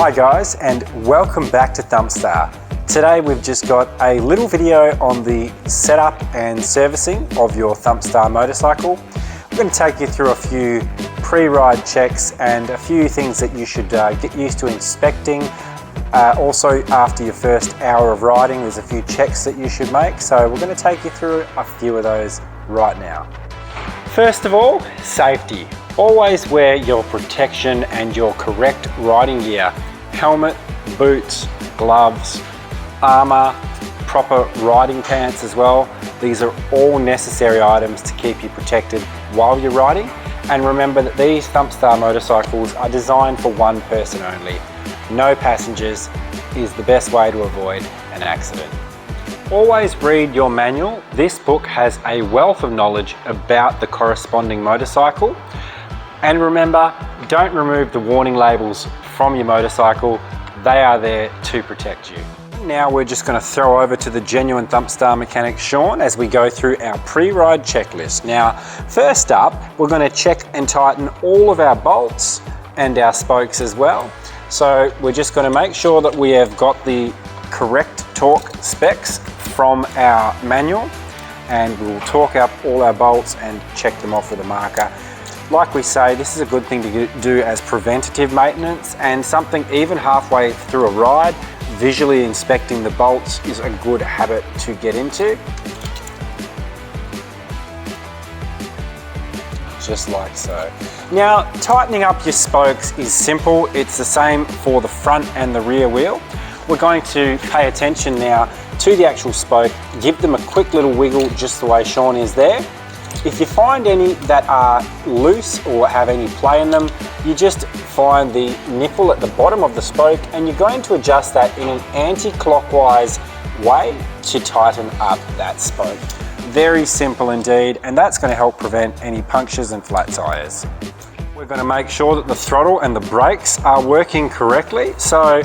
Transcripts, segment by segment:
Hi guys, and welcome back to Thumpstar. Today we've just got a little video on the setup and servicing of your Thumpstar motorcycle. We're going to take you through a few pre-ride checks and a few things that you should get used to inspecting. Also, after your first hour of riding, there's a few checks that you should make, so we're going to take you through a few of those right now. First of all, safety. Always wear your protection and your correct riding gear. Helmet, boots, gloves, armour, proper riding pants as well. These are all necessary items to keep you protected while you're riding. And remember that these Thumpstar motorcycles are designed for one person only. No passengers is the best way to avoid an accident. Always read your manual. This book has a wealth of knowledge about the corresponding motorcycle. And remember, don't remove the warning labels from your motorcycle. They are there to protect you. Now we're just going to throw over to the genuine Thumpstar mechanic Sean as we go through our pre-ride checklist. Now, first up, we're going to check and tighten all of our bolts and our spokes as well. So we're just going to make sure that we have got the correct torque specs from our manual, and we'll torque up all our bolts and check them off with a marker. Like we say, this is a good thing to do as preventative maintenance, and something even halfway through a ride, visually inspecting the bolts is a good habit to get into. Just like so. Now, tightening up your spokes is simple. It's the same for the front and the rear wheel. We're going to pay attention now to the actual spoke, give them a quick little wiggle just the way Sean is there. If you find any that are loose or have any play in them, you just find the nipple at the bottom of the spoke and you're going to adjust that in an anti-clockwise way to tighten up that spoke. Very simple indeed, and that's going to help prevent any punctures and flat tires. We're going to make sure that the throttle and the brakes are working correctly. So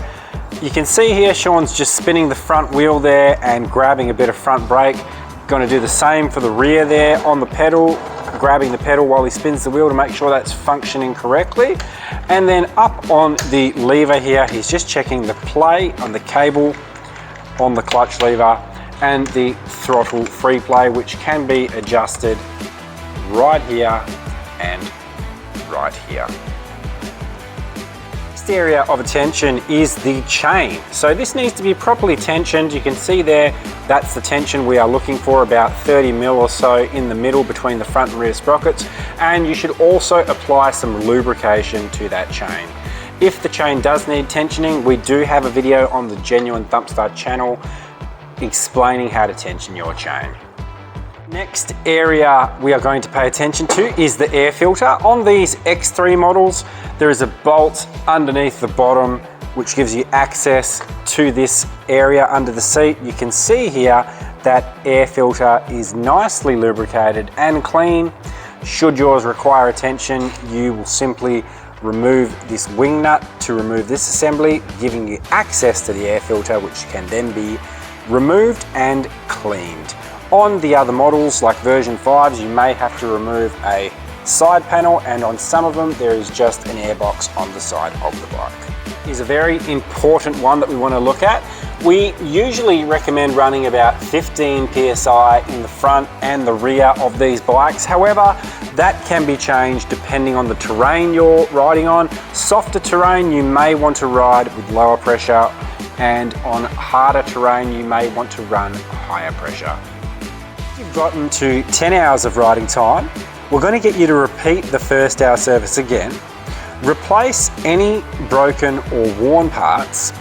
you can see here Sean's just spinning the front wheel there and grabbing a bit of front brake. Going to do the same for the rear there on the pedal, grabbing the pedal while he spins the wheel to make sure that's functioning correctly. And then up on the lever here, he's just checking the play on the cable on the clutch lever and the throttle free play, which can be adjusted right here and right here. Next area of attention is the chain. So this needs to be properly tensioned. You can see there, that's the tension we are looking for, about 30 mil or so in the middle between the front and rear sprockets. And you should also apply some lubrication to that chain. If the chain does need tensioning, we do have a video on the Genuine Thumpstar channel explaining how to tension your chain. Next area we are going to pay attention to is the air filter. On these X3 models, there is a bolt underneath the bottom which gives you access to this area under the seat. You can see here that air filter is nicely lubricated and clean. Should yours require attention, you will simply remove this wing nut to remove this assembly, giving you access to the air filter, which can then be removed and cleaned. On the other models, like version 5s, you may have to remove a side panel, and on some of them there is just an airbox on the side of the bike. Is a very important one that we want to look at. We usually recommend running about 15 psi in the front and the rear of these bikes. However, that can be changed depending on the terrain you're riding on. Softer terrain, you may want to ride with lower pressure, and on harder terrain you may want to run higher pressure. You've gotten to 10 hours of riding time. We're going to get you to repeat the first hour service again. Replace any broken or worn parts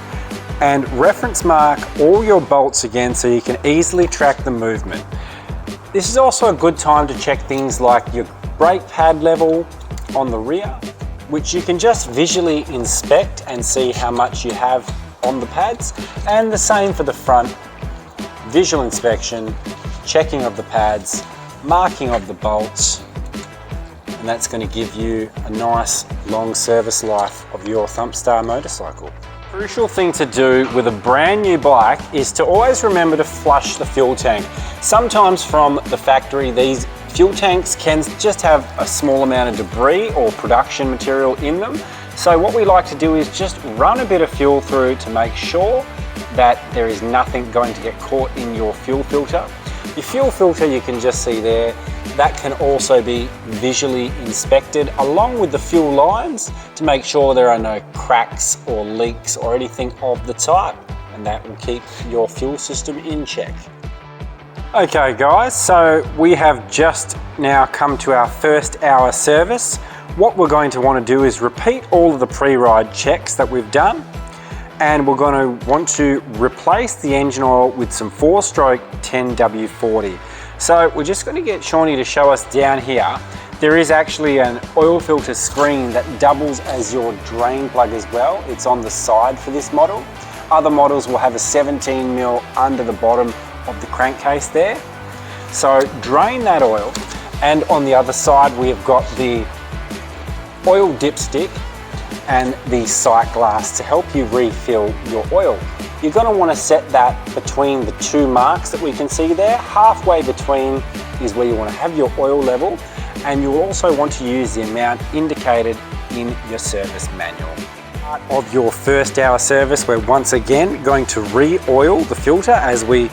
and reference mark all your bolts again so you can easily track the movement. This is also a good time to check things like your brake pad level on the rear, which you can just visually inspect and see how much you have on the pads, and the same for the front. Visual inspection, checking of the pads, marking of the bolts, and that's going to give you a nice long service life of your Thumpstar motorcycle. Crucial thing to do with a brand new bike is to always remember to flush the fuel tank. Sometimes from the factory these Fuel tanks can just have a small amount of debris or production material in them. So what we like to do is just run a bit of fuel through to make sure that there is nothing going to get caught in your fuel filter. Your fuel filter, you can just see there, that can also be visually inspected along with the fuel lines to make sure there are no cracks or leaks or anything of the type, and that will keep your fuel system in check. Okay guys, so we have just now come to our first hour service. What we're going to want to do is repeat all of the pre-ride checks that we've done, and we're going to want to replace the engine oil with some 4-stroke 10W40. So we're just going to get Shawnee to show us down here. There is actually an oil filter screen that doubles as your drain plug as well. It's on the side for this model. Other models will have a 17mm under the bottom of the crankcase there. So drain that oil, and on the other side we have got the oil dipstick and the sight glass to help you refill your oil. You're going to want to set that between the two marks that we can see there. Halfway between is where you want to have your oil level, and you'll also want to use the amount indicated in your service manual. Part of your first hour service, we're once again going to re-oil the filter as we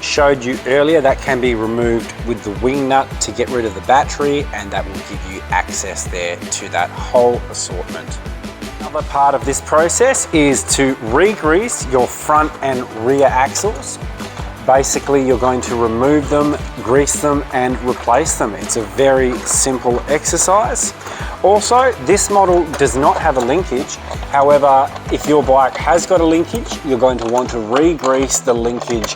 showed you earlier. That can be removed with the wing nut to get rid of the battery, and that will give you access there to that whole assortment. Another part of this process is to re-grease your front and rear axles. Basically, you're going to remove them, grease them, and replace them. It's a very simple exercise. Also, this model does not have a linkage. However, if your bike has got a linkage, you're going to want to re-grease the linkage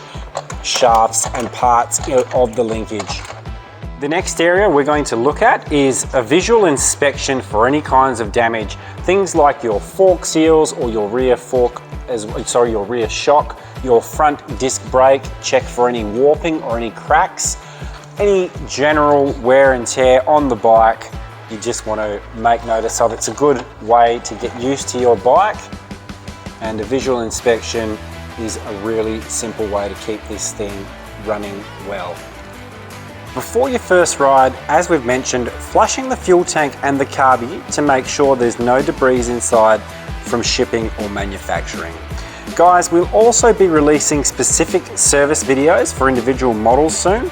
shafts and parts of the linkage. The next area we're going to look at is a visual inspection for any kinds of damage. Things like your fork seals or your rear your rear shock, your front disc brake, check for any warping or any cracks, any general wear and tear on the bike. You just want to make notice of. It's a good way to get used to your bike, and a visual inspection is a really simple way to keep this thing running well. Before your first ride, as we've mentioned, flushing the fuel tank and the carby to make sure there's no debris inside from shipping or manufacturing. Guys, we'll also be releasing specific service videos for individual models soon.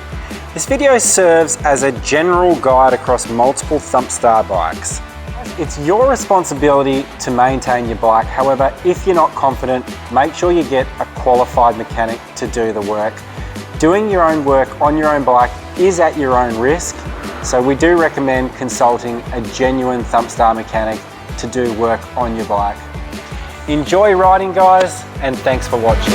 This video serves as a general guide across multiple Thumpstar bikes. It's your responsibility to maintain your bike. However, if you're not confident, make sure you get a qualified mechanic to do the work. Doing your own work on your own bike is at your own risk, so we do recommend consulting a genuine Thumpstar mechanic to do work on your bike. Enjoy riding, guys, and thanks for watching.